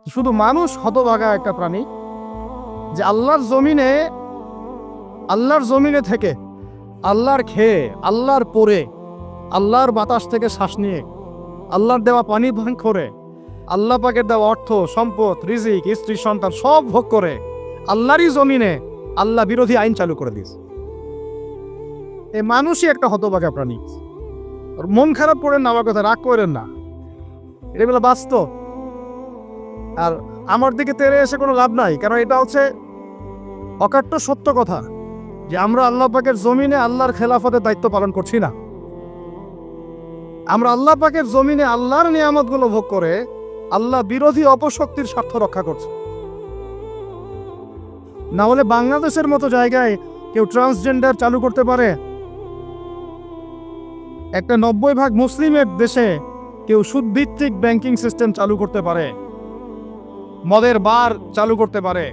শুধু মানুষ হতভাগা একটা প্রাণী যে আল্লাহর জমিনে থেকে আল্লাহর খেয়ে, আল্লাহর পরে, আল্লাহর বাতাস থেকে শ্বাস নিয়ে, আল্লাহর দেওয়া পানি পান করে, আল্লাহ পাকের দেওয়া অর্থ, সম্পদ, রিজিক, স্ত্রী, সন্তান সব ভোগ করে আল্লাহরই জমিনে আল্লাহ বিরোধী আইন চালু করে দিয়েছে। এই মানুষই একটা হতভাগা প্রাণী। মন খারাপ করেন না, আমার কথা রাগ করেন না, এটা বলে বাস্তব। আর আমার দিকে তেড়ে এসে কোনো লাভ নাই, কারণ এটা হচ্ছে অকাট্য সত্য কথা যে আমরা আল্লাহ পাকের জমিনে আল্লাহর খেলাফতের দায়িত্ব পালন করছি না। আমরা আল্লাহ পাকের জমিনে আল্লাহর নিয়ামতগুলো ভোগ করে আল্লাহ বিরোধী অপশক্তির স্বার্থ রক্ষা করছে। না হলে বাংলাদেশের মতো জায়গায় কেউ ট্রান্সজেন্ডার চালু করতে পারে? একটা 90% মুসলিমের দেশে কেউ সুদভিত্তিক ব্যাংকিং সিস্টেম চালু করতে পারে, মদের বার চালু করতে পারে,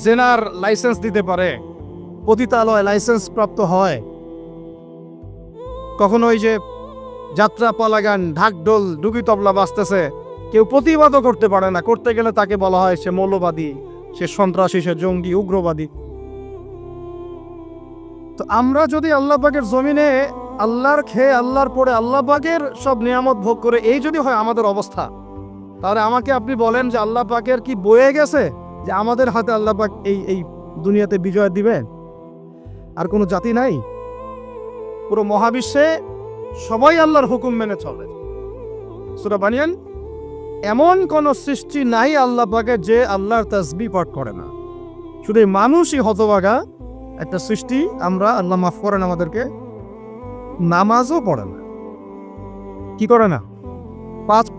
জেনার লাইসেন্স দিতে পারে, পতিতালয় লাইসেন্স প্রাপ্ত হয়, কখনো ওই যে যাত্রা পালাগান, ঢাকঢোল, ডুগি তবলা বাজতেছে, কেউ প্রতিবাদও করতে পারে না। করতে গেলে তাকে বলা হয় সে মৌলবাদী, সে সন্ত্রাসী, সে জঙ্গি, উগ্রবাদী। তো আমরা যদি আল্লাহ পাকের জমিনে আল্লাহর খেয়ে, আল্লাহর পরে, আল্লাহ পাকের সব নিয়ামত ভোগ করে এই যদি হয় আমাদের অবস্থা, তাহলে আমাকে আপনি বলেন যে আল্লাহ পাকের কি বয়ে গেছে যে আমাদের হাতে আল্লাহ পাক এই দুনিয়াতে বিজয় দিবেন? আর কোনো জাতি নাই, পুরো মহাবিশ্বে সবাই আল্লাহর হুকুম মেনে চলে। সূরা বানিয়ান, এমন কোন সৃষ্টি নাই আল্লাহ পাকের যে আল্লাহর তাসবিহ পাঠ করে না। শুধু মানুষই হতভাগা একটা সৃষ্টি। আমরা, আল্লাহ মাফ করেন আমাদেরকে, নামাজও পড়ে না। কি করে না?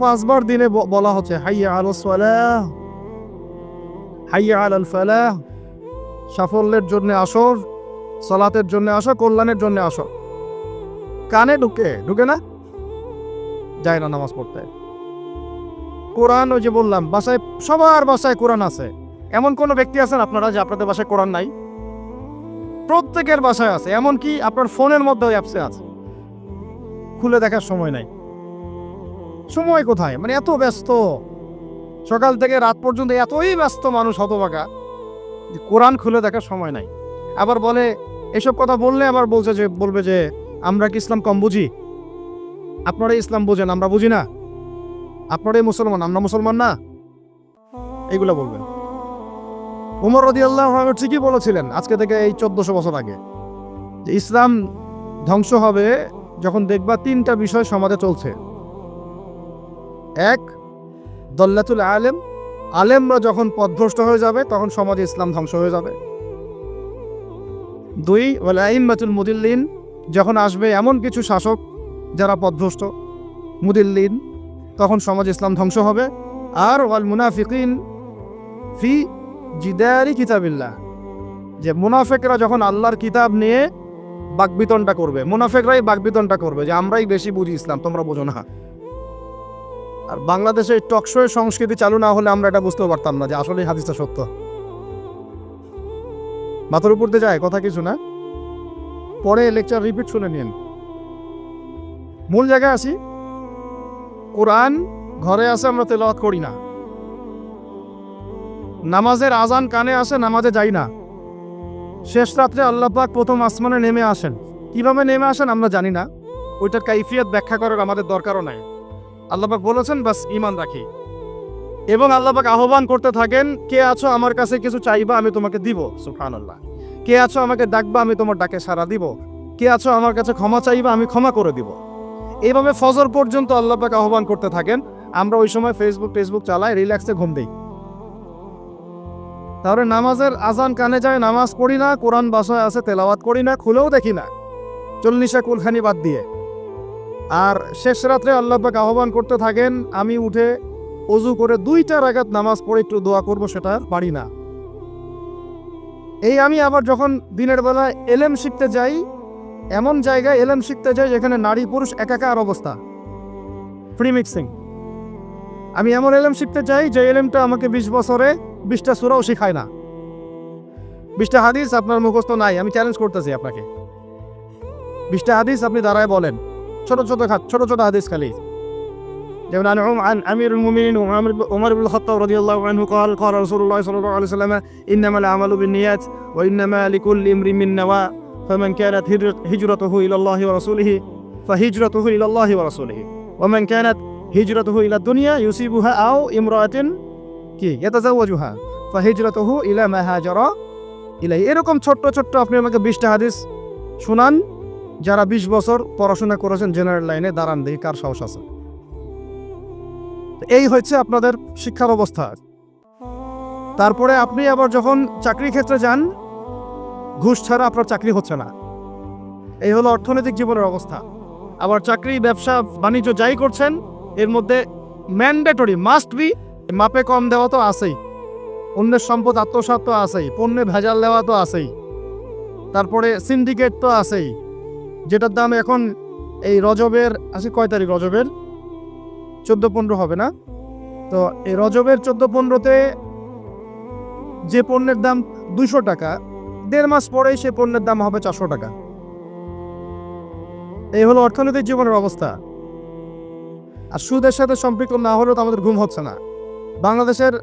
পাঁচবার দিনে বলা হচ্ছে হাইয়া আলাস সালাহ, হাইয়া আলাল ফালাহ, সাফল্যের জন্য আসো, সালাতের জন্য আসো, কল্যাণের জন্য আসো। কানে ঢুকে না, যায় না নামাজ পড়তে। কোরআন, ওই যে বললাম, বাসায়, সবার বাসায় কোরআন আছে। এমন কোন ব্যক্তি আছেন আপনারা যে আপনাদের বাসায় কোরআন নাই? প্রত্যেকের বাসায় আছে। এমনকি আপনার ফোনের মধ্যে অ্যাপসে আছে, খুলে দেখার সময় নাই। সময় কোথায়? মানে এত ব্যস্ত, সকাল থেকে রাত পর্যন্ত এতই ব্যস্ত মানুষ হতভাগা, কোরআন খুলে দেখার সময় নাই। আবার বলে, এসব কথা বললে আবার বলবে যে আমরা কি ইসলাম কম বুঝি? আপনারা ইসলাম বোঝেন, আমরা বুঝি না? আপনারাই মুসলমান, আমরা মুসলমান না? এইগুলা বলবেন। ওমর রাদিয়াল্লাহু আনহু ঠিকই বলেছিলেন আজকে থেকে এই 1400 বছর আগে, যে ইসলাম ধ্বংস হবে যখন দেখবা 3টা বিষয় সমাজে চলছে। 1, দল্লাতুল আলেম, আলেমরা যখন পথভ্রষ্ট হয়ে যাবে তখন সমাজে ইসলাম ধ্বংস হয়ে যাবে। 2, ওয়াল আইম্মাতুল মুদিল্লিন, যখন আসবে এমন কিছু শাসক যারা পথভ্রষ্ট, মুদিল্লিন, তখন সমাজ ইসলাম ধ্বংস হবে। আর ওয়াল মুনাফিকিন ফি জিদারি কিতাবিল্লাহ, যে মুনাফিকরা যখন আল্লাহর কিতাব নিয়ে বাকবিতণ্ডা করবে, মুনাফিকরাই বাকবিতণ্ডা করবে যে আমরাই বেশি বুঝি ইসলাম, তোমরা বোঝো না। আর বাংলাদেশে টকশোয়ের সংস্কৃতি চালু না হলে আমরা এটা বুঝতেও পারতাম না যে আসলে হাদিসটা সত্য। মাথার উপর দিয়ে যায় কথা কিছু না, পরে লেকচার রিপিট শুনে নিন। মূল জায়গায় আসি। কোরআন ঘরে আসে, আমরা তেলাওয়াত করি না। নামাজের আজান কানে আসে, নামাজে যাই না। শেষ রাত্রে আল্লাহ পাক প্রথম আসমানে নেমে আসেন। কিভাবে নেমে আসেন আমরা জানি না, ওইটার কাইফিয়ত ব্যাখ্যা করার আমাদের দরকারও নাই। আল্লাহ পাক বলেছেন বাস ঈমান রাখি। এবং আল্লাহ পাক আহ্বান করতে থাকেন, কে আছো আমার কাছে কিছু চাইবা আমি তোমাকে দিব, সুবহানাল্লাহ। কে আছো আমাকে ডাকবা আমি তোমার ডাকে সাড়া দিব। কে আছো আমার কাছে ক্ষমা চাইবা আমি ক্ষমা করে দিব। এইভাবে ফজর পর্যন্ত আল্লাহ পাক আহ্বান করতে থাকেন। আমরা ওই সময় ফেসবুক চালাই, রিল্যাক্সে ঘুম দেই। তাহলে নামাজের আজান কানে যায়, নামাজ পড়ি না, কোরআন বাসায় আছে, তেলাওয়াত করি না, খুলেও দেখি না, 40 কুলখানি বাদ দিয়ে। আর শেষ রাত্রে আল্লাহ পাক আহ্বান করতে থাকেন, আমি উঠে ওযু করে 2টা রাকাত নামাজ পড়ে একটু দোয়া করব, সেটা পারি না। এই আমি আবার যখন দিনের বেলায় এলেম শিখতে যাই, এমন জায়গায় এলেম শিখতে যাই যেখানে নারী পুরুষ একাকার অবস্থা, ফ্রি মিক্সিং। আমি এমন এলেম শিখতে চাই যে এলেমটা আমাকে 20 বছরে 20টা সূরাও শেখায় না। 20টা হাদিস আপনার মুখস্থ নাই, আমি চ্যালেঞ্জ করতেছি আপনাকে। 20টা হাদিস আপনি দাঁড়ায় বলেন, ছোট ছোট হাদিস খালি। যেমন عن أمير المؤمنين عمر بن الخطاب رضي الله عنه قال قال رسول الله صلى الله عليه وسلم إنما الأعمال بالنيات وإنما لكل امرئ ما نوى فمن كانت هجرته إلى الله ورسوله فهجرته إلى الله ورسوله ومن كانت هجرته إلى الدنيا يصيبها أو امرأة يتزوجها فهجرته إلى ما هاجر إليه এরকম ছোট্ট ছোট্ট আপনি আমাকে 20টা হাদিস শুনান যারা 20 বছর পড়াশোনা করেছেন জেনারেল লাইনে, দাঁড়ান দেখি কার সাহস আছে। এই হচ্ছে আপনাদের শিক্ষা ব্যবস্থা। তারপরে আপনি আবার যখন চাকরি ক্ষেত্রে যান, ঘুষ ছাড়া আপনার চাকরি হচ্ছে না। এই হলো অর্থনৈতিক জীবনের অবস্থা। আবার চাকরি, ব্যবসা, বাণিজ্য যাই করছেন এর মধ্যে ম্যান্ডেটরি মাস্ট বি মাপে কম দেওয়া তো আছেই, অন্যের সম্পদ আত্মসাৎ তো আছেই, পণ্যে ভেজাল দেওয়া তো আছেই, তারপরে সিন্ডিকেট তো আছেই, যেটার দাম এখন এই রজবের আছে কয় তারিখ, রজবের 14-15 হবে না? তো এই রজবের 14-15-তে যে পণ্যের দাম 200 টাকা, 1.5 মাস পরেই সে পণ্যের দাম হবে 400 টাকা। এই হলো অর্থনৈতিক জীবনের অবস্থা। আর সুদের সাথে সম্পৃক্ত না হলেও তো আমাদের ঘুম হচ্ছে না। বাংলাদেশের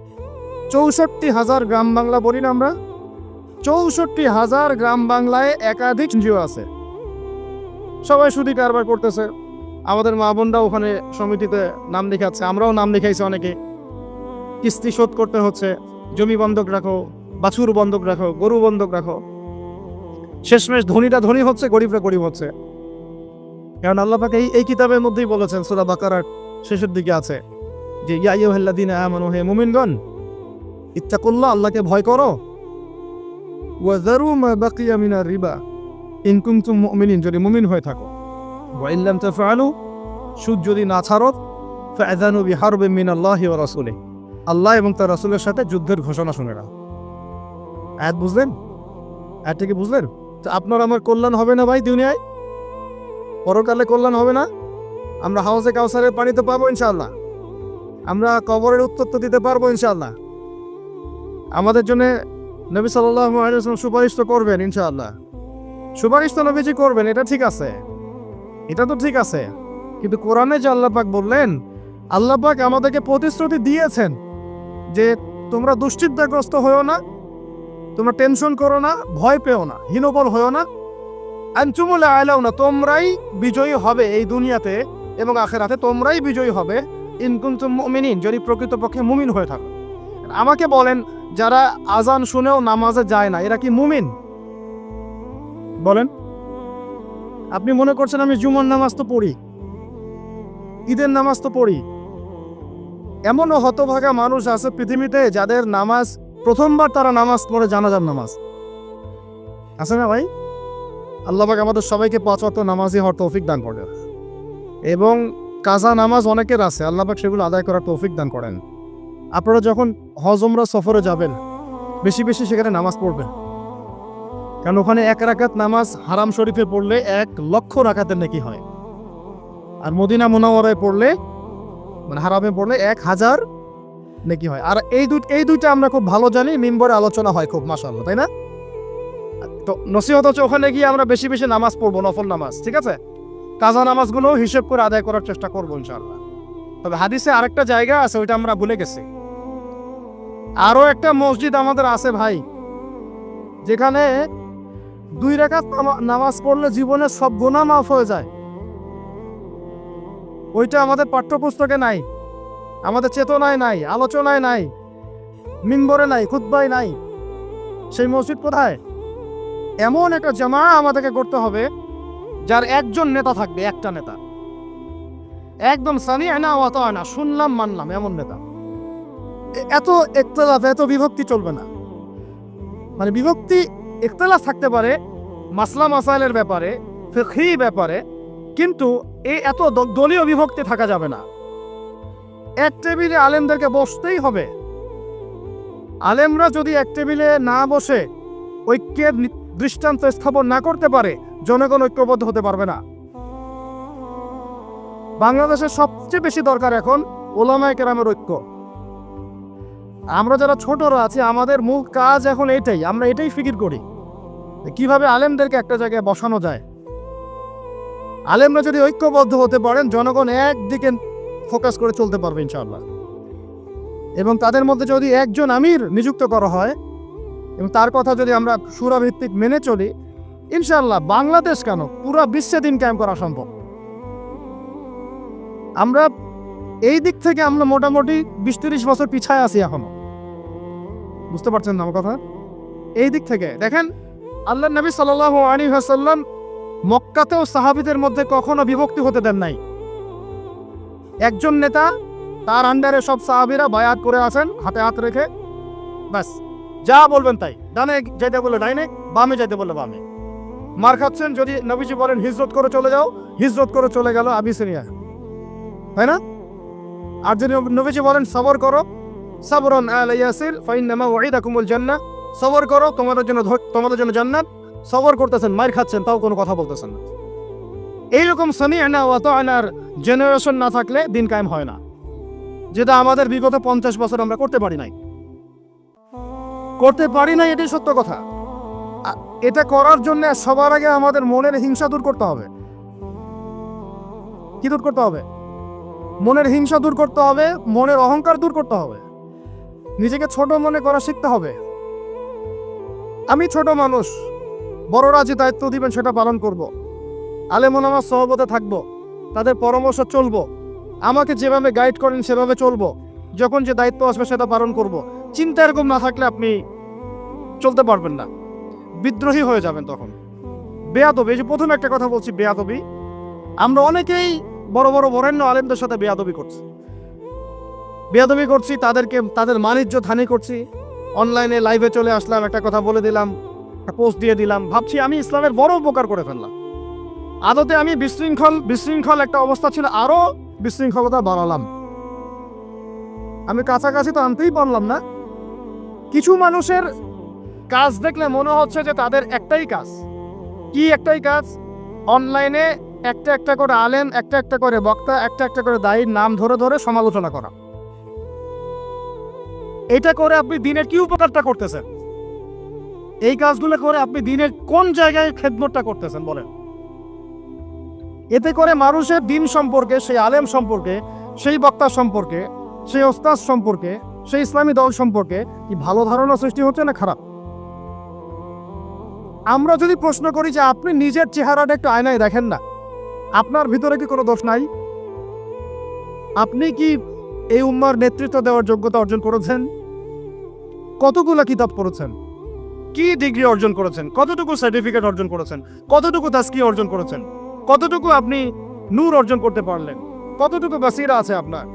64,000 গ্রাম বাংলা বলি না আমরা, 64,000 গ্রাম বাংলায় একাধিক এনজিও আছে, সবাই সুদি কারবার করতেছে। আমাদের মা বোনরা ওখানে সমিতিতে নাম লিখাচ্ছে, আমরাও নাম লিখাইছি অনেকে। কিস্তি শোধ করতে হচ্ছে, জমি বন্ধক রাখো, বাছুর বন্ধক রাখো, গরু বন্ধক রাখো। শেষমেশ ধনীরা ধনী হচ্ছে, গরিবরা গরিব হচ্ছে। কারণ আল্লাহ পাক এই কিতাবের মধ্যেই বলেছেন, সূরা বাকারার শেষের দিকে আছে যে ইয়া আইয়ুহাল্লাযীনা আমানু, হে মুমিনগণ, ইত্তাকুল্লাহ, আল্লাহকে ভয় করো, ওয়া যারু মা বাকিয়া মিনার রিবা ইন কুনতুম মুমিনিন, যদি মুমিন হয়ে থাকো। ওয়া ইন লাম তাফআলু, সুদ যদি না ছাড়ো, ফাআযানু বিহারবিন মিনাল্লাহি ওয়া রাসূলিহি, আল্লাহ এবং তার রাসূলের সাথে যুদ্ধের ঘোষণা শুনে নাও। আয়াত বুঝলেন? আয়াতটা কি বুঝলেন? তো আপনার আমার কল্যাণ হবে না ভাই দুনিয়ায়? পরকালে কল্যাণ হবে না? আমরা হাউজে কাউসারের পানি তো পাবো ইনশাআল্লাহ, আমরা কবরের উত্তর তো দিতে পারবো ইনশাআল্লাহ। আমাদের জন্য নবী সাল্লাল্লাহু আলাইহি ওয়াসাল্লাম সুপারিশ তো করবেন ইনশাআল্লাহ, সুপারিশ তো নবীজি করবেন, এটা ঠিক আছে, এটা তো ঠিক আছে। কিন্তু কোরআনে যে আল্লাহ পাক বললেন, আল্লাহ পাক আমাদেরকে প্রতিশ্রুতি দিয়েছেন যে তোমরা দুশ্চিন্তাগ্রস্ত হয়েও না, তোমরা টেনশন করো না, ভয় পেও না, হীনবল হয়েও না, আনতুমুল আ'লাউনা, তোমরাই বিজয়ী হবে এই দুনিয়াতে এবং আখিরাতে, তোমরাই বিজয়ী হবে ইন কুনতুম মুমিনিন, যদি প্রকৃতপক্ষে মুমিন হয়ে থাকো। আমাকে বলেন, যারা আজান শুনেও নামাজে যায় না, এরা কি মুমিন? বলেন। আপনি মনে করছেন আমি জুমার নামাজ তো পড়ি, ঈদের নামাজ তো পড়ি। এমনও হতভাগা মানুষ আছে পৃথিবীতে যাদের নামাজ প্রথমবার তারা নামাজ পড়ে জানাজার নামাজ, আছে না ভাই? আল্লাহ পাক আমাদের সবাইকে 5 ওয়াক্ত নামাজি হওয়ার তৌফিক দান করেন, এবং কাজা নামাজ অনেকের আছে, আল্লাহ পাক সেগুলো আদায় করার তৌফিক দান করেন। আপনারা যখন হজ উমরা সফরে যাবেন, বেশি বেশি সেখানে নামাজ পড়বেন, কারণ ওখানে 1 রাকাত নামাজ হারাম শরীফে পড়লে 1 লক্ষ রাকাতের নেকি হয়, আর মদিনা মুনাওয়ারায় পড়লে, মানে হারামে পড়লে 1000 নেকি হয়। আর এই দুইটা আমরা খুব ভালো জানি, মিম্বরে আলোচনা হয় খুব, মাশাআল্লাহ, তাই না? তো নসিহত হচ্ছে ওখানে গিয়ে আমরা বেশি বেশি নামাজ পড়বো, নফল নামাজ, ঠিক আছে? কাজা নামাজগুলো হিসেব করে আদায় করার চেষ্টা করবো ইনশাআল্লাহ। তবে হাদিসে আরেকটা জায়গা আছে, ওইটা আমরা ভুলে গেছি। আরো একটা মসজিদ আমাদের আছে ভাই, যেখানে 2 রাকাত নামাজ পড়লে জীবনের সব গুনাহ মাফ হয়ে যায়। ওইটা আমাদের পাঠ্যপুস্তকে নাই, আমাদের চেতনায় নাই, আলোচনায় নাই, মিম্বরে নাই, খুতবায় নাই। সেই মসজিদ কোথায়? এমন একটা জামা আমাদেরকে করতে হবে যার একজন নেতা থাকবে, একটা নেতা, একদম সামি'না ওয়া আতা'না, শুনলাম মানলাম, এমন নেতা। এত ইখতিলাফ, এত বিভক্তি চলবে না। মানে বিভক্তি, ইখতিলাফ থাকতে পারে মাসলা মাসাইলের ব্যাপারে, ফিকহি ব্যাপারে, কিন্তু এত দলীয় বিভক্তি থাকা যাবে না। এক টেবিলে আলেমদেরকে বসতেই হবে। আলেমরা যদি এক টেবিলে না বসে ঐক্যের দৃষ্টান্ত স্থাপন না করতে পারে, জনগণ ঐক্যবদ্ধ হতে পারবে না। বাংলাদেশের সবচেয়ে বেশি দরকার এখন উলামায়ে কেরামের ঐক্য। আমরা যারা ছোটরা আছি, আমাদের মূল কাজ এখন এটাই, আমরা এটাই ফিকির করি কিভাবে আলেমদেরকে একটা জায়গায় বসানো যায়। আলেমরা যদি ঐক্যবদ্ধ হতে পারেন, জনগণ একদিকে ফোকাস করে চলতে পারবে ইনশাআল্লাহ। এবং তাদের মধ্যে যদি একজন আমির নিযুক্ত করা হয় এবং তার কথা যদি আমরা সূরা ভিত্তিক মেনে চলি, ইনশাআল্লাহ বাংলাদেশ কেন পুরো বিশ্বে দিন কায়েম করা সম্ভব। আমরা এই দিক থেকে আমরা মোটামুটি 20-30 বছর পিছায় আছি এখনো। বুঝতে পারছেন না আমার কথা? এই দিক থেকে দেখেন, আল্লাহর নবী সাল্লাল্লাহু আলাইহি ওয়াসাল্লাম মক্কাতেও সাহাবীদের মধ্যে কখনো বিভক্তি হতে দেন নাই। একজন নেতা, তার আন্ডারে সব সাহাবীরা বায়াত করে আছেন হাতে হাত রেখে, ব্যাস যা বলবেন তাই। ডানে যাইতে বলে ডাইনে, বামে যাইতে বলে বামে। মার খাচ্ছেন, যদি নবীজি বলেন হিজরত করে চলে যাও, হিজরত করে চলে গেল আবিসিনিয়া, তাই না? আর যদি নবীজি বলেন সবর করো, সাবরুন আলা ইয়াসির ফাইন্নামা ওয়াইদাকুমুল জান্নাহ, সবর করো তোমাদের জন্য জান্নাত, সবর করতেছেন, মার খাচ্ছেন, তাও কোনো কথা বলতেছেন না। এইরকম সামি'না ওয়া আতা'নার জেনারেশন না থাকলে দিন কায়েম হয় না, যেটা আমাদের বিগত 50 বছর আমরা করতে পারি নাই। এটাই সত্য কথা। এটা করার জন্য সবার আগে আমাদের মনের হিংসা দূর করতে হবে। কি দূর করতে হবে? মনের হিংসা দূর করতে হবে, মনের অহংকার দূর করতে হবে, নিজেকে ছোট মনে করা শিখতে হবে। আমি ছোট মানুষ, বড়রা যে দায়িত্ব দিবেন সেটা পালন করব। আলেম ওলামার সহবতে থাকবো, তাদের পরামর্শ চলবো, আমাকে যেভাবে গাইড করেন সেভাবে চলবো, যখন যে দায়িত্ব আসবে সেটা পালন করব। চিন্তা এরকম না থাকলে আপনি চলতে পারবেন না, বিদ্রোহী হয়ে যাবেন তখন। বেয়াদবি, এই যে প্রথমে একটা কথা বলছি, বেয়াদবি। আমরা অনেকেই বড় বড় বরেণ্য আলেমদের সাথে বেয়াদবি করছি, তাদের মানিজ্যত হানি করছি। অনলাইনে লাইভে চলে আসলাম, একটা কথা বলে দিলাম, একটা পোস্ট দিয়ে দিলাম, ভাবছি আমি ইসলামের বড় উপকার করে ফেললাম। আদতে আমি বিশৃঙ্খল একটা অবস্থা ছিল, আরো বিশৃঙ্খলতা বাড়ালাম। আমি কাছাকাছি তো আনতেই পারলাম না। কিছু মানুষের কাজ দেখলে মনে হচ্ছে যে তাদের একটাই কাজ। কি একটাই কাজ? অনলাইনে একটা একটা করে আলেম, একটা একটা করে বক্তা, একটা একটা করে দায়ীর নাম ধরে ধরে সমালোচনা করা। এটা করে আপনি দিনের কি উপকারটা করতেছেন? এই কাজগুলো করে আপনি দিনের কোন জায়গায় খেদমতটা করতেছেন বলেন? এতে করে মানুষের দিন সম্পর্কে, সেই আলেম সম্পর্কে, সেই বক্তা সম্পর্কে, সেই ওস্তাদ সম্পর্কে, সেই ইসলামী দল সম্পর্কে কি ভালো ধারণা সৃষ্টি হচ্ছে না খারাপ? আমরা যদি প্রশ্ন করি যে আপনি নিজের চেহারাটা একটু আয়নায় দেখেন না, আপনার ভিতরে কি কোনো দোষ নাই? আপনি কি এই উম্মার নেতৃত্ব দেওয়ার যোগ্যতা অর্জন করেছেন? কতগুলো কিতাব পড়েছেন? কি ডিগ্রি অর্জন করেছেন? কতটুকু সার্টিফিকেট অর্জন করেছেন? কতটুকু তাজকিয়া অর্জন করেছেন? কতটুকু আপনি নূর অর্জন করতে পারলেন? কতটুকু বাসিরা আছে আপনার?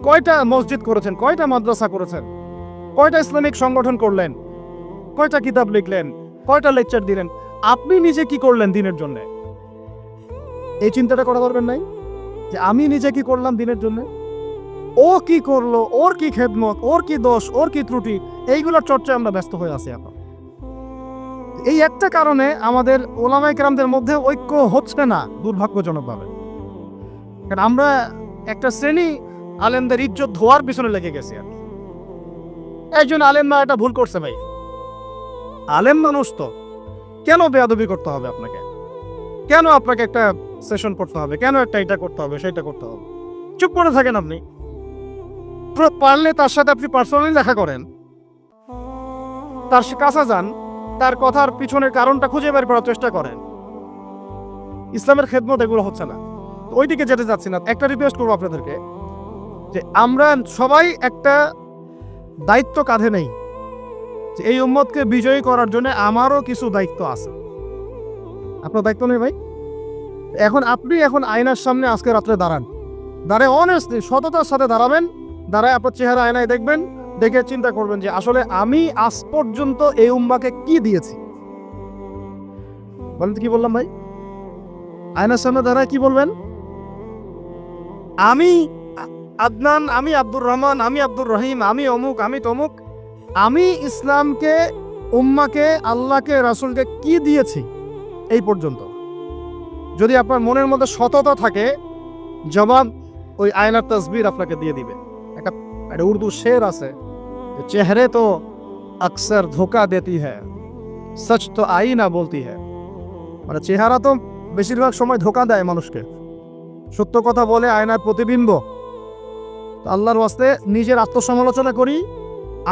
কয়টা মসজিদ করেছেন? কয়টা মাদ্রাসা করেছেন? কয়টা ইসলামিক সংগঠন করলেন? কয়টা কিতাব লিখলেন? কয়টা লেকচার দিলেন? আপনি নিজে কি করলেন দিনের জন্য? এই চিন্তাটা করা দরকার নাই যে আমি নিজে কি করলাম দিনের জন্য, ও কি করলো, ওর কি খেদমত, ওর কি দোষ, ওর কি ত্রুটি, এইগুলোর চর্চায় আমরা ব্যস্ত হয়ে আছি এখন। এই একটা কারণে আমাদের ওলামায়ে কেরামদের মধ্যে ঐক্য হচ্ছে না, দুর্ভাগ্যজনকভাবে। কারণ আমরা একটা শ্রেণী আলেমদের ইজ্জত ধোয়ার পিছনে লেগে গেছি। আর একজন আলেম না এটা ভুল করছে ভাই, আলেম মানুষ তো, কেন বেয়াদবি করতে হবে আপনাকে? কেন আপনাকে একটা সেশন করতে হবে? কেন একটা এটা করতে হবে, সেটা করতে হবে? চুপ করে থাকেন আপনি। পারলে তার সাথে আপনি পার্সোনালি দেখা করেন, তার কাছে যান, তার কথার পিছনের কারণটা খুঁজে বের করার চেষ্টা করেন। ইসলামের খেদমত এগুলো হচ্ছে না, ওইদিকে যেতে যাচ্ছি না। একটা রিকোয়েস্ট করবো আপনাদেরকে যে আমরা সবাই একটা দায়িত্ব কাঁধে নেই, যে এই উম্মতকে বিজয়ী করার জন্য আমারও কিছু দায়িত্ব আছে। আপনার দায়িত্ব নেই ভাই? আপনি আয়নার সামনে আজকে রাত্রে দাঁড়ায় অনেস্টলি সততার সাথে দাঁড়াবেন, দাঁড়ায় আপনার চেহারা আয়নায় দেখবেন, দেখে চিন্তা করবেন যে আসলে আমি আজ পর্যন্ত এই উম্মাকে কি দিয়েছি। বলেন তো কি বললাম ভাই? আয়নার সামনে দাঁড়ায় কি বলবেন? আমি আদনান, আমি আব্দুর রহমান, আমি আব্দুর রহিম, আমি অমুক, আমি তমুক, আমি ইসলামকে, উম্মাকে, আল্লাহকে, রাসূলকে কি দিয়েছি এই পর্যন্ত। যদি আপনার মনের মধ্যে সততা থাকে, জবাব ওই আয়নার তসবির আপনাকে দিয়ে দিবে। একটা উর্দু শের আছে, চেহারে তো আকসর ধোকা দেতি হ্যায়, সচ তো আইনা বলতি হ্যায়। মানে চেহারা তো বেশিরভাগ সময় ধোকা দেয় মানুষকে। সত্য কথা বলে আয়নার প্রতিবিম্ব। আল্লাহর ওয়াস্তে নিজের আত্মসমালোচনা করি,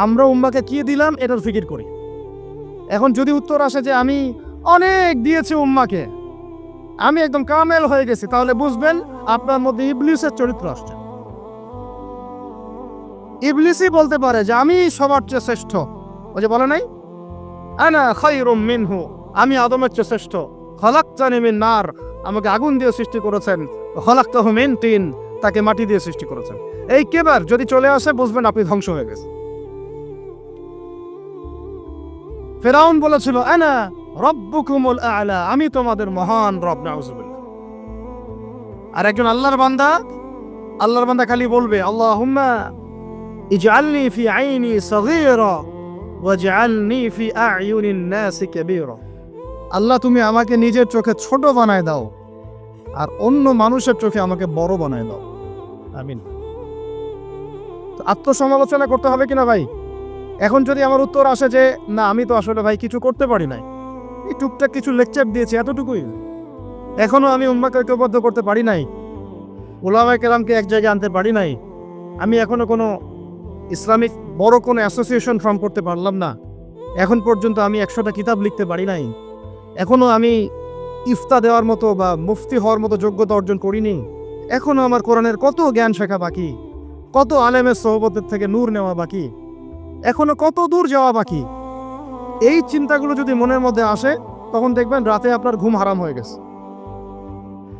আমরা উম্মাকে কি দিলাম এটার ফিকির করি। এখন যদি উত্তর আসে যে আমি অনেক দিয়েছি উম্মাকে, আমি একদম কামেল হয়ে গেছি, তাহলে বুঝবেন আপনার মধ্যে ইবলিসের চরিত্র আসছে। ইবলিসই বলতে পারে যে আমি সবার চেয়ে শ্রেষ্ঠ। ওই যে বলে নাই, আনা খায়রুম মিনহু, আমি আদমের চেয়ে শ্রেষ্ঠ। খলাকতানি মিন নার, আমাকে আগুন দিয়ে সৃষ্টি করেছেন। খলাকতাহু মিন তিন, তাকে মাটি দিয়ে সৃষ্টি করেছেন। এই কেবার যদি চলে আসে বুঝবেন আপনি ধ্বংস হয়ে গেছেন। ফিরআউন বলেছিল আনা রব্বুকুমুল আ'লা, আমি তোমাদের মহান রব। নাউযুবিল্লাহ। আর একজন আল্লাহর বান্দা খালি বলবে আল্লাহুম্মা ইজআলনি ফি আইনি সগীরা ওয়াজআলনি ফি আ'য়ুনিন নাসি কাবীরা। আল্লাহ তুমি আমাকে নিজের চোখে ছোট বানায় দাও আর অন্য মানুষের চোখে আমাকে বড় বানায় দাও। আমিন। তো আত্মসমালোচনা করতে হবে কিনা ভাই? এখন যদি আমার উত্তর আসে যে না আমি তো আসলে ভাই কিছু করতে পারি নাই, এই টুকটাক কিছু লেকচার দিয়েছি এতটুকুই, এখনো আমি উম্মাহকে ঐক্যবদ্ধ করতে পারি নাই, উলামায়ে কেরামকে এক জায়গায় আনতে পারি নাই, আমি এখনো কোনো ইসলামিক বড় কোনো অ্যাসোসিয়েশন ফর্ম করতে পারলাম না, এখন পর্যন্ত আমি 100টা কিতাব লিখতে পারি নাই, এখনো আমি ইফতা দেওয়ার মতো বা মুফতি হওয়ার মতো যোগ্যতা অর্জন করিনি, এখনো আমার কোরআনের কত জ্ঞান শেখা বাকি, কত আলেমের সোহবতের থেকে নূর নেওয়া বাকি, এখনো কত দূর যাওয়া বাকি। এই চিন্তাগুলো যদি মনের মধ্যে আসে তখন দেখবেন রাতে আপনার ঘুম হারাম হয়ে গেছে।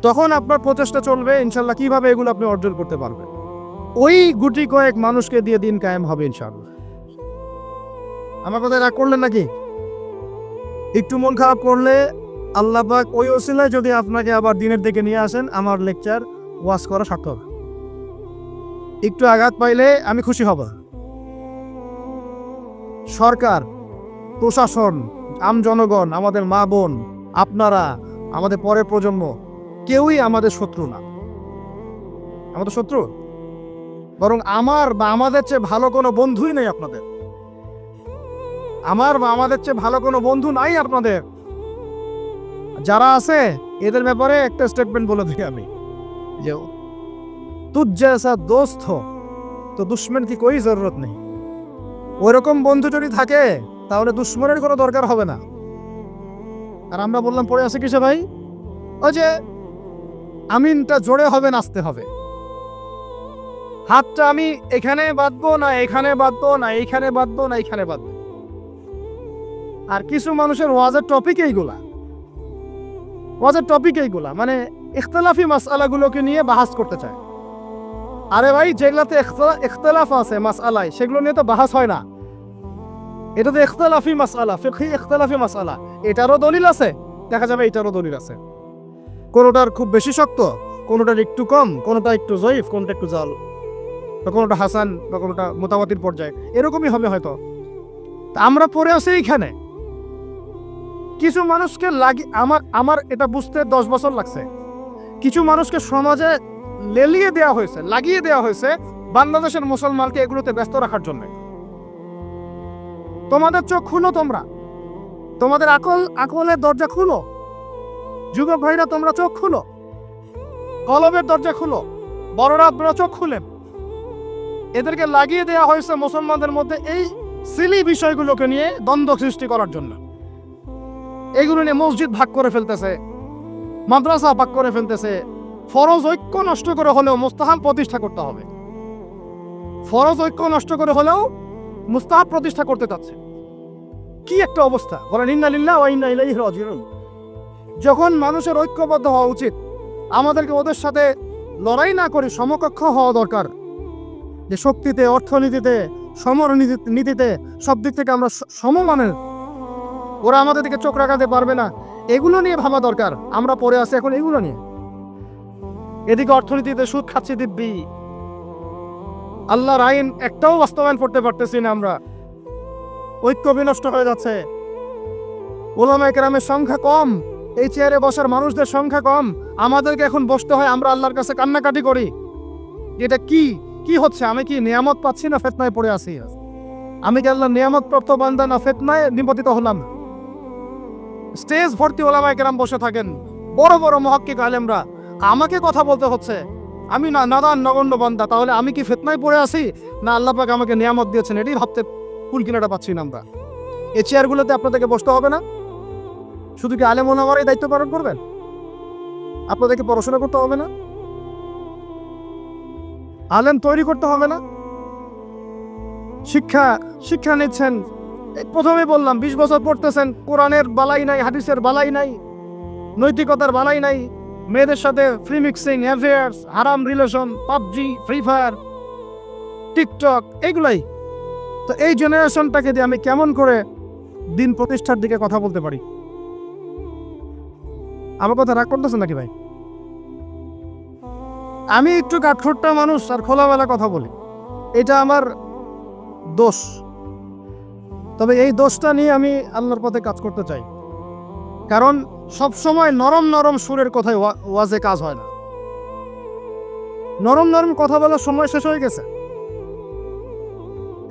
তখন আপনার প্রচেষ্টা চলবে ইনশাল্লাহ কিভাবে এগুলো আপনি অর্জন করতে পারবেন। ওই গুটি কয়েক মানুষকে দিয়ে দিন কায়েম হবে ইনশাল্লাহ। আমার কথা রাগ করলেন নাকি? একটু মন খারাপ করলে আল্লাহ পাক ওই ওসিলায় যদি আপনাকে আবার দিনের দিকে নিয়ে আসেন, আমার লেকচার ওয়াজ করা সার্থক। একটু আঘাত পাইলে আমি খুশি হব। সরকার, প্রশাসন, আম জনগণ, আমাদের মা বোন, আপনারা, আমাদের পরের প্রজন্ম, কেউই আমাদের শত্রু না। আমাদের শত্রু বরং আমার বা আমাদের চেয়ে ভালো কোনো বন্ধুই নেই আপনাদের। আমার বা আমাদের চেয়ে ভালো কোনো বন্ধু নাই আপনাদের। যারা আছে এদের ব্যাপারে একটা স্টেটমেন্ট বলে দিই আমি, যে তুঝ জैसा दोस्त हो তো দুশ্মন কি কোই জরুরত নেই। ওইরকম বন্ধু যদি থাকে তাহলে দুশ্মনের কোনো দরকার হবে না। আর আমরা বললাম পড়ে আছে কিসে ভাই? ওই যে আমিনটা জোরে হবে, নাচতে হবে। হাতটা আমি এখানে বাঁধবো না, এখানে বাঁধবো না, এইখানে বাঁধবো না, এইখানে বাঁধবো। আর কিছু মানুষের ওয়াজের টপিক এইগুলা, মানে ইখতিলাফি মাসআলাগুলোকে নিয়ে বাহাস করতে চায়। আরে ভাই যেগুলাতে ইখতিলাফ আছে মাসআলায়, সেগুলো নিয়ে তো বাহাস হয় না। এটা তো ইখতিলাফি মাসআলা, ফিকহি ইখতিলাফি মাসআলা, এটারও দলিল আছে, দেখা যাবে এটারও দলিল আছে। কোনোটার খুব বেশি শক্ত, কোনোটার একটু কম, কোনোটা একটু জয়ীফ, কোনোটা একটু জাল, বা কোনোটা হাসান, বা কোনোটা মোতাবাতির পর্যায়ে, এরকমই হবে হয়তো। আমরা পড়ে আছি এইখানে। কিছু মানুষকে আমার এটা বুঝতে 10 বছর লাগছে। কিছু মানুষকে সমাজে লাগিয়ে দেওয়া হয়েছে বাংলাদেশের মুসলমানকে এগুলোতে ব্যস্ত রাখার জন্য। তোমাদের চোখ খুলো, তোমাদের আকলের দরজা খুলো, যুবক ভাইরা তোমরা চোখ খুলো, কলবের দরজা খুলো, বড়রা আপনারা চোখ খুলেন। এদেরকে লাগিয়ে দেওয়া হয়েছে মুসলমানদের মধ্যে এই সিলি বিষয়গুলোকে নিয়ে দ্বন্দ্ব সৃষ্টি করার জন্য। এগুলো নিয়ে মসজিদ ভাগ করে ফেলতেছে, মাদ্রাসা ভাগ করে ফেলতেছে। ফরজ ঐক্য নষ্ট করে হলেও মুস্তাহাব প্রতিষ্ঠা করতে হবে। ফরজ ঐক্য নষ্ট করে হলেও মুস্তাহাব প্রতিষ্ঠা করতে চাচ্ছে। কি একটা অবস্থা! বলেন ইন্না লিল্লাহি ওয়া ইন্না ইলাইহি রাজিউন। যখন মানুষের ঐক্যবদ্ধ হওয়া উচিত, আমাদেরকে ওদের সাথে লড়াই না করে সমকক্ষ হওয়া দরকার। যে শক্তিতে, অর্থনীতিতে, সমরনীতিতে সব দিক থেকে আমরা সমমানের, ওরা আমাদের দিকে চোখ রাখাতে পারবে না, এগুলো নিয়ে ভাবা দরকার। আমরা পড়ে আছি এখন এগুলো নিয়ে। এদিকে অর্থনীতিতে সুদ খাচ্ছি দিব্যি, আল্লাহর আইন একটাও বাস্তবায়ন করতে পারতেছি না আমরা, ঐক্য বিনষ্ট হয়ে যাচ্ছে। উলামায়ে কেরামের সংখ্যা কম, এই চেয়ারে বসার মানুষদের সংখ্যা কম, আমাদেরকে এখন বসতে হয়, আমরা আল্লাহর কাছে কান্নাকাটি করি। এটা কি হচ্ছে? আমি কি নিয়ামত পাচ্ছি না ফিতনায় পড়ে আছি? আমি কি আল্লাহর নিয়ামত প্রাপ্ত বান্দা না ফিতনায় নিপতিত হলাম? স্টেজ ভর্তি উলামায়ে কেরাম বসে থাকেন, বড় বড় মুহাক্কিক আলেমরা, আমাকে কথা বলতে হচ্ছে, আমি না নাদান নগণ্য বান্দা, তাহলে আমি কি ফিতনায় পড়ে আছি না আল্লাহ পাক আমাকে নিয়ামত দিয়েছেন এটাই ভাবতে কুল কিনাটা পাচ্ছি না আমরা। এই চেয়ারগুলোতে আপনাদেরকে বসতে হবে না? শুধু কি আলেম ওলামারাই দায়িত্ব পালন করবেন? আপনাদেরকে পড়াশোনা করতে হবে না? আলেম তৈরি করতে হবে না? শিক্ষা নিচ্ছেন, প্রথমে বললাম 20 বছর পড়তেছেন, কোরআনের বালাই নাই, হাদিসের বালাই নাই, নৈতিকতার বালাই নাই, মেয়েদের সাথে ফ্রি মিক্সিং, অ্যাফেয়ার্স, হারাম relation, PUBG, free fire, TikTok, এগুলাই। তো এই জেনারেশনটাকে দিয়ে আমি কেমন করে দিন প্রতিষ্ঠার দিকে কথা বলতে পারি? আমার কথা রাগ করতেছেন নাকি ভাই? আমি একটু কাঠখোট্টা মানুষ আর খোলামেলা কথা বলি, এটা আমার দোষ। তবে এই দোষটা নিয়ে আমি আল্লাহর পথে কাজ করতে চাই, কারণ সব সময় নরম নরম সুরের কথায় ওয়াজে কাজ হয় না। নরম নরম কথা বলার সময় শেষ হয়ে গেছে।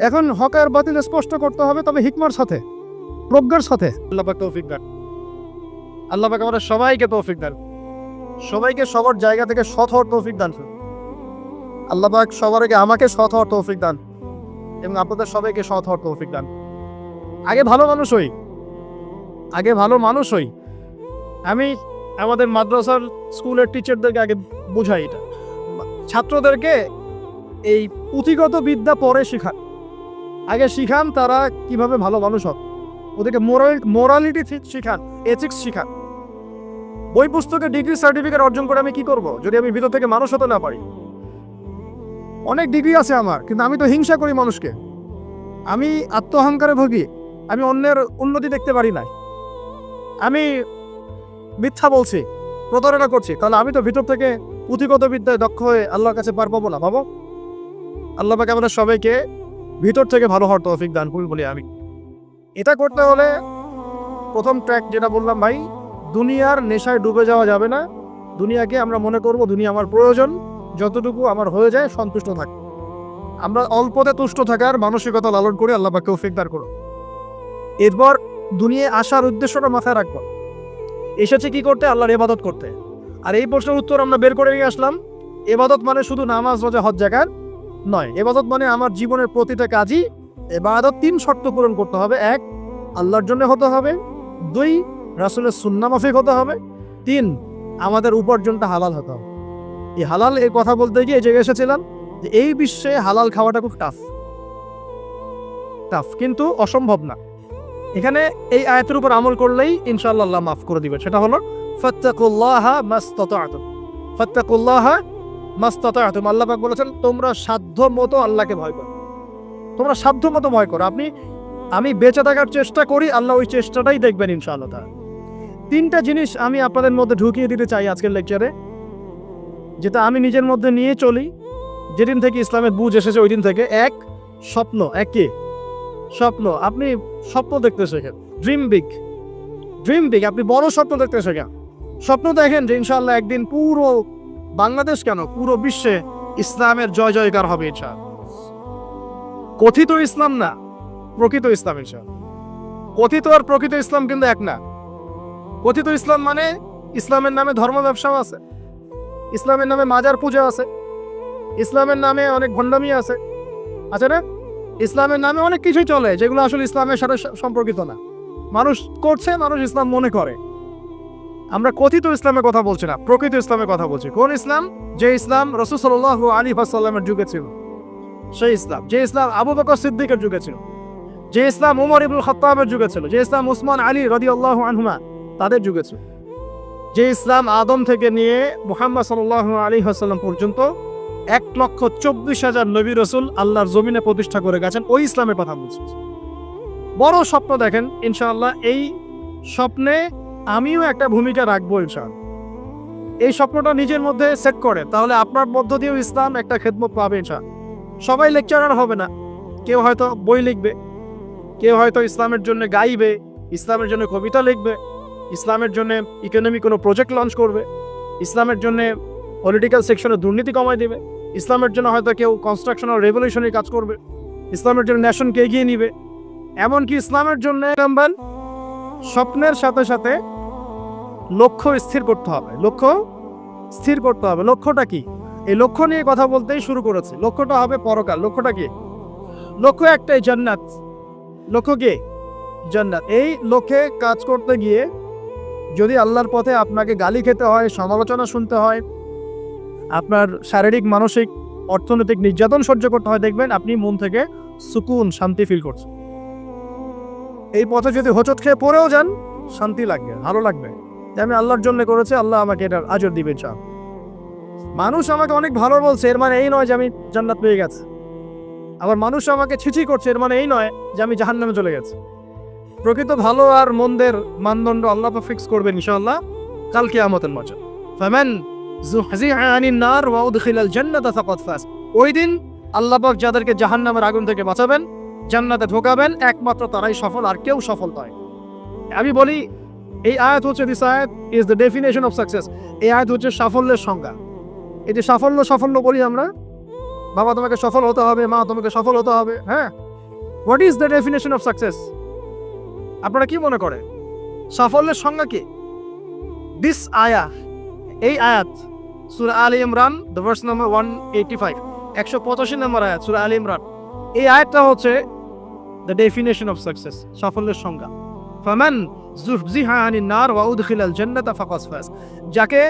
এখন হক আর বাতিল স্পষ্ট করতে হবে, তবে হিকমার সাথে, প্রজ্ঞার সাথে। আল্লাহ পাক তৌফিক দান। আল্লাহ পাক আমাদের সবাইকে তৌফিক দান, সবাইকে সবার জায়গা থেকে সৎ হওয়ার তৌফিক দান। আল্লাহ পাক সবার আগে আমাকে সৎ হওয়ার তৌফিক দান এবং আপনাদের সবাইকে সৎ হওয়ার তৌফিক দান। আগে ভালো মানুষ হই। আমি আমাদের মাদ্রাসার স্কুলের টিচারদেরকে আগে বুঝাই, এটা ছাত্রদেরকে এই পুঁথিগত বিদ্যা পরে শেখান, আগে শিখান তারা কিভাবে ভালো মানুষ হয়। ওদেরকে মোরালিটি শিখান, এথিক্স শিখান। বই পুস্তকে ডিগ্রি সার্টিফিকেট অর্জন করে আমি কি করব যদি আমি ভিতর থেকে মানুষ হতে না পারি? অনেক ডিগ্রি আছে আমার, কিন্তু আমি তো হিংসা করি মানুষকে, আমি আত্মঅহংকারে ভুগি, আমি অন্যের উন্নতি দেখতে পারি না, আমি মিথ্যা বলছি, প্রতারণা করছি, তাহলে আমি তো ভিতর থেকে পুঁথিগত বিদ্যায় দক্ষ হয়ে আল্লাহর কাছে পার পাবো না। ভাবো, আল্লাহ পাক আমাদের সবাইকে ভিতর থেকে ভালো হওয়ার তৌফিক দান করুন বলি আমি। এটা করতে হলে প্রথম ট্র্যাক যেটা বললাম ভাই, দুনিয়ার নেশায় ডুবে যাওয়া যাবে না। দুনিয়াকে আমরা মনে করব দুনিয়া আমার প্রয়োজন, যতটুকু আমার হয়ে যায় সন্তুষ্ট থাক। আমরা অল্পতে তুষ্ট থাকার মানসিকতা লালন করে আল্লাহ পাক তৌফিক দান করুন। এরপর দুনিয়ায় আসার উদ্দেশ্যটা মাথায় রাখবো, এসেছে কি করতে? আল্লাহর ইবাদত করতে। আর এই প্রশ্নের উত্তর আমরা বের করে নিয়ে আসলাম। ইবাদত মানে শুধু নামাজ, রোজা, হজ, যাকাত নয়। ইবাদত মানে আমার জীবনের প্রতিটা কাজই ইবাদত। 3 শর্ত পূরণ করতে হবে। 1, আল্লাহর জন্য হতে হবে। 2, রাসূলের সুন্নাহ মাফিক হতে হবে। 3, আমাদের উপার্জনটা হালাল হতে হবে। এই হালাল এই কথা বলতে গিয়ে এই জায়গায় এসেছিলাম যে এই বিশ্বে হালাল খাওয়াটা খুব টাফ, কিন্তু অসম্ভব না। এখানে এই আয়াতের উপর আমল করলেই ইনশাআল্লাহ আল্লাহ মাফ করে দিবে। সেটা হলো ফাত্তাকুল্লাহা মাসতাতা'তুম। আল্লাহ পাক বলেছেন তোমরা সাধ্য মতো আল্লাহকে ভয় করো, তোমরা সাধ্য মতো ভয় করো। আমি বেঁচে থাকার চেষ্টা করি, আল্লাহ ওই চেষ্টাটাই দেখবেন ইনশাআল্লাহ তাআলা। 3টা জিনিস আমি আপনাদের মধ্যে ঢুকিয়ে দিতে চাই আজকের লেকচারে, যেটা আমি নিজের মধ্যে নিয়ে চলি যেদিন থেকে ইসলামের বুঝ এসেছে ওই দিন থেকে। 1, স্বপ্ন। কি স্বপ্ন? আপনি স্বপ্ন দেখতে শেখেন, ড্রিম বিগ। আপনি বড় স্বপ্ন দেখতে শেখেন। স্বপ্ন দেখেন যে ইনশাআল্লাহ একদিন পুরো বাংলাদেশ কেন পুরো বিশ্বে ইসলামের জয় জয়কার হবে ইনশাআল্লাহ। কথিত ইসলাম না, প্রকৃত ইসলাম ইনশাআল্লাহ। কথিত আর প্রকৃত ইসলাম কিন্তু এক না। কথিত ইসলাম মানে ইসলামের নামে ধর্ম ব্যবসাও আছে, ইসলামের নামে মাজার পূজা আছে, ইসলামের নামে অনেক ভণ্ডামি আছে না? ইসলামের নামে অনেক কিছুই চলে যেগুলো আসলে ইসলামের সাথে সম্পর্কিত না। মানুষ করছে, মানুষ ইসলাম মনে করে। আমরা কথিত ইসলামের কথা বলছি না, প্রকৃত ইসলামের কথা বলছি। কোন ইসলাম? যে ইসলাম রাসূল সাল্লাল্লাহু আলাইহি ওয়াসাল্লামের যুগে ছিল, সেই ইসলাম। যে ইসলাম আবু বকর সিদ্দিকের যুগে ছিল, যে ইসলাম ওমর ইবনুল খাত্তাবের যুগে ছিল, যে ইসলাম উসমান আলী রাদিয়াল্লাহু আনহুমা তাদের যুগে ছিল, যে ইসলাম আদম থেকে নিয়ে মুহাম্মদ সাল্লাল্লাহু আলাইহি ওয়াসাল্লাম পর্যন্ত 1,24,000 নবী রাসূল আল্লাহর জমিনে প্রতিষ্ঠা করে গেছেন, ওই ইসলামের কথা বলছি। বড় স্বপ্ন দেখেন ইনশাআল্লাহ। এই স্বপ্নে আমিও একটা ভূমিকা রাখবো ইনশাআল্লাহ। এই স্বপ্নটা নিজের মধ্যে সেট করে, তাহলে আপনার মধ্য দিয়েও ইসলাম একটা খেদমত পাবে ইনশাআল্লাহ। সবাই লেকচারার হবে না, কেউ হয়তো বই লিখবে, কেউ হয়তো ইসলামের জন্য গাইবে, ইসলামের জন্য কবিতা লিখবে, ইসলামের জন্য ইকোনমিক কোনো প্রজেক্ট লঞ্চ করবে, ইসলামের জন্য পলিটিক্যাল সেকশনে দুর্নীতি কমাই দেবে, ইসলামের জন্য হয়তো কেউ কনস্ট্রাকশন ও রেভলিউশনের কাজ করবে, ইসলামের জন্য নেশনকে এগিয়ে নিবে। এমনকি ইসলামের জন্য স্বপ্নের সাথে সাথে লক্ষ্য স্থির করতে হবে। লক্ষ্য স্থির করতে হবে। লক্ষ্যটা কি? এই লক্ষ্য নিয়ে কথা বলতেই শুরু করেছে। লক্ষ্যটা হবে পরকাল। লক্ষ্যটা কি? লক্ষ্য একটাই, জান্নাত। লক্ষ্য কি? জান্নাত। এই লক্ষ্যে কাজ করতে গিয়ে যদি আল্লাহর পথে আপনাকে গালি খেতে হয়, সমালোচনা শুনতে হয়, আপনার শারীরিক, মানসিক, অর্থনৈতিক নির্যাতন সহ্য করতে হয়, দেখবেন আপনি মন থেকে সুকুন, শান্তি ফিল করছেন। এই পথে যদি হোঁচট খেয়ে পড়েও যান, শান্তি লাগবে, ভালো লাগবে যে আমি আল্লাহর জন্য করেছি, আল্লাহ আমাকে এটার আজর দিবে। চান মানুষ আমাকে অনেক ভালো বলছে, এর মানে এই নয় যে আমি জান্নাত পেয়ে গেছি। আবার মানুষ আমাকে ছিছি করছে, এর মানে এই নয় যে আমি জাহান্নামে চলে গেছি। প্রকৃত ভালো আর মন্দের মানদণ্ড আল্লাহ ফিক্স করবেন ইনশাআল্লাহ কাল কিয়ামতের মাঠে। ফামান যুহজিহা আনিন নার ওয়া উদখিলাল জান্নাতা ফাকাদ ফাজ। ওই দিন আল্লাহ পাক যাদেরকে জাহান্নামের আগুন থেকে বাঁচাবেন, জান্নাতে ঢোকাবেন, একমাত্র তারাই সফল, আর কেউ সফল নয়। আমি বলি এই আয়াত হচ্ছে, দিস আয়াত is the definition of success. এই আয়াত হচ্ছে সাফল্যের সংজ্ঞা। এই যে সাফল্য বলি আমরা, বাবা তোমাকে সফল হতে হবে, মা তোমাকে সফল হতে হবে, হ্যাঁ, what is the definition of success? আপনারা কি মনে করেন সাফল্যের সংজ্ঞা কি? দিস আয়া, এই আয়াত সূরা আলে ইমরান, দ্য ভার্স নাম্বার 185, 185 নম্বর আয়াত সূরা আলে ইমরান। এই আয়াতটা হচ্ছে দ্য ডেফিনেশন অফ সাকসেস, সাফল্যের সংজ্ঞা। ফামান যুহজিহা আনিন নার ওয়া উদখিলাল জান্নাতা ফাকাদ ফাজ। যাকে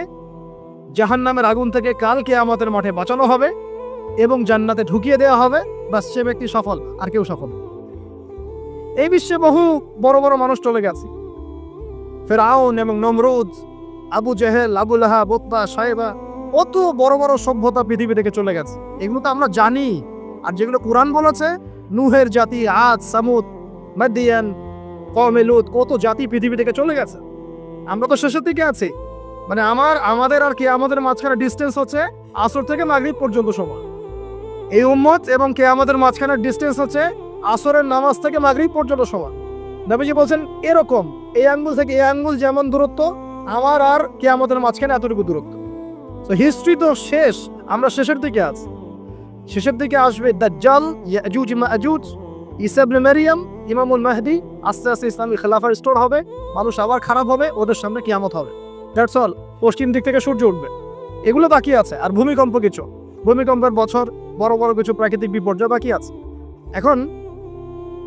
জাহান্নামের আগুন থেকে কাল কিয়ামতের মাঠে বাঁচানো হবে এবং জান্নাতে ঢুকিয়ে দেওয়া হবে, বাস সে ব্যক্তি সফল, আর কেউ সফল। এই বিশ্বে বহু বড় বড় মানুষ চলে গেছে। ফেরাউন এবং নমরুদ, আবু জেহেল, আবু লাহাব, উতবা, শায়বা, কত বড় বড় সভ্যতা পৃথিবী থেকে চলে গেছে। এগুলো তো আমরা জানি। আর যেগুলো কোরআন বলেছে, নূহের জাতি, আদ, সামুদ, মাদিয়ান, কওমে লূত, কত জাতি পৃথিবী থেকে চলে গেছে। আমরা তো শেষের দিকে আছি। মানে আমাদের আর কিয়ামতের মাঝখানে ডিস্টেন্স হচ্ছে আসর থেকে মাগরিব পর্যন্ত সময়। এই উম্মত এবং কিয়ামতের মাঝখানে ডিস্টেন্স হচ্ছে আসরের নামাজ থেকে মাগরিব পর্যন্ত সময়। নবীজি বলছেন এরকম, এই আঙ্গুল থেকে এই আঙ্গুল যেমন দূরত্ব, আমার আর কিয়ামতের মাঝখানে এতটুকু দূরত্ব। তো হিস্ট্রি তো শেষ, আমরা শেষের দিকে আছি। শেষের দিকে আসবে দাজ্জাল, ইয়াজুজ মাজুজ, ঈসা ইবনে মারইয়াম, ইমামুল মাহদি। আস্তে আস্তে ইসলামী খেলাফা রিস্টোর হবে, মানুষ আবার খারাপ হবে, ওদের সামনে কিয়ামত হবে। That's all. পশ্চিম দিক থেকে সূর্য উঠবে, এগুলো বাকি আছে। আর ভূমিকম্প কিছু, ভূমিকম্পের বছর, বড় বড় কিছু প্রাকৃতিক বিপর্যয় বাকি আছে। এখন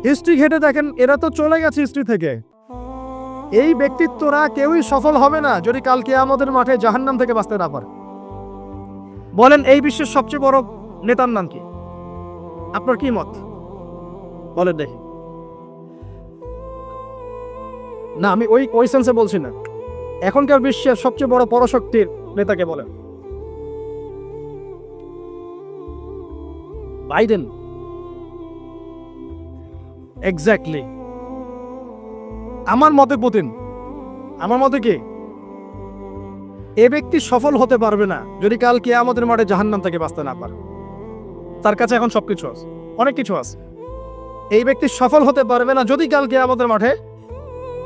হিস্ট্রি ঘেটে দেখেন, এরা তো চলে গেছে হিস্ট্রি থেকে। এই ব্যক্তিত্বরা কেউই সফল হবে না যদি কাল কিয়ামতের মাঠে জাহান্নাম থেকে বাঁচতে না পারে। বলেন এই বিশ্বের সবচেয়ে বড় নেতার নাম কি? আপনার কি মত বলেন দেখি। না, আমি ওই সেন্সে বলছি না। এখনকার বিশ্বের সবচেয়ে বড় পরাশক্তির নেতাকে বলেন। বাইডেন। এক্স্যাক্টলি। আমার মতে পুতিন। আমার মতে কি? এ ব্যক্তি সফল হতে পারবে না যদি কাল কিয়ামতের মাঠে জাহান্নাম থেকে বাঁচতে না পারে। তার কাছে এখন সবকিছু আছে, অনেক কিছু আছে। এই ব্যক্তি সফল হতে পারবে না যদি কাল কিয়ামতের মাঠে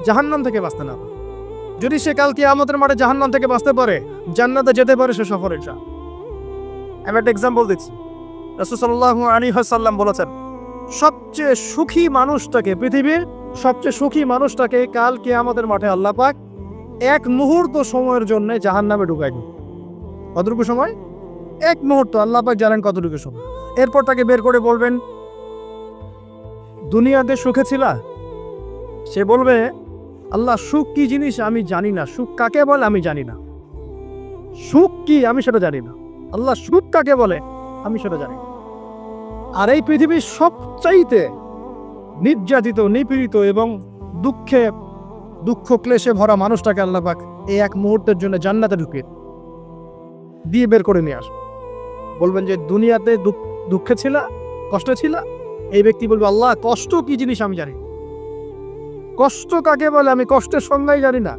জাহান্নাম থেকে বাঁচতে না পারে। যদি সে কাল কিয়ামতের মাঠে জাহান্নাম থেকে বাঁচতে পারে, জান্নাতে যেতে পারে, সে সফল। এটা আমি একটা এক্সাম্পল দিচ্ছি। রাসূল সাল্লাল্লাহু আলাইহি ওয়াসাল্লাম বলেছেন, সবচেয়ে সুখী মানুষটাকে, পৃথিবীর সবচেয়ে সুখী মানুষটাকে কাল কিয়ামতের মাঠে আল্লাহ পাক এক মুহূর্ত সময়ের জন্য জাহান্নামে ঢুকাই দিবেন। কতটুকু সময়? এক মুহূর্ত। আল্লাহ পাক জানেন কতটুকু সময়। এরপর তাকে বের করে বলবেন, দুনিয়াতে সুখে ছিলা? সে বলবে, আল্লাহ সুখ কি জিনিস আমি জানি না, সুখ কাকে বলে আমি জানি না, সুখ কি আমি সেটা জানি না। আল্লাহ সুখ কাকে বলে আমি সেটা জানি না। আর এই পৃথিবীর সবচাইতে নির্যাতিত, নিপীড়িত এবং দুঃখ ক্লেশে ভরা মানুষটাকে আল্লাহ পাক এই এক মুহূর্তের জন্য জান্নাতে ঢুকিয়ে দিয়ে বের করে নিয়ে আসবে। বলবেন যে দুনিয়াতে দুঃখে ছিল, কষ্টে ছিল। এই ব্যক্তি বলবে, আল্লাহ কষ্ট কি জিনিস আমি জানি, কষ্ট কাকে বলে আমি কষ্টের সংজ্ঞাই জানি না।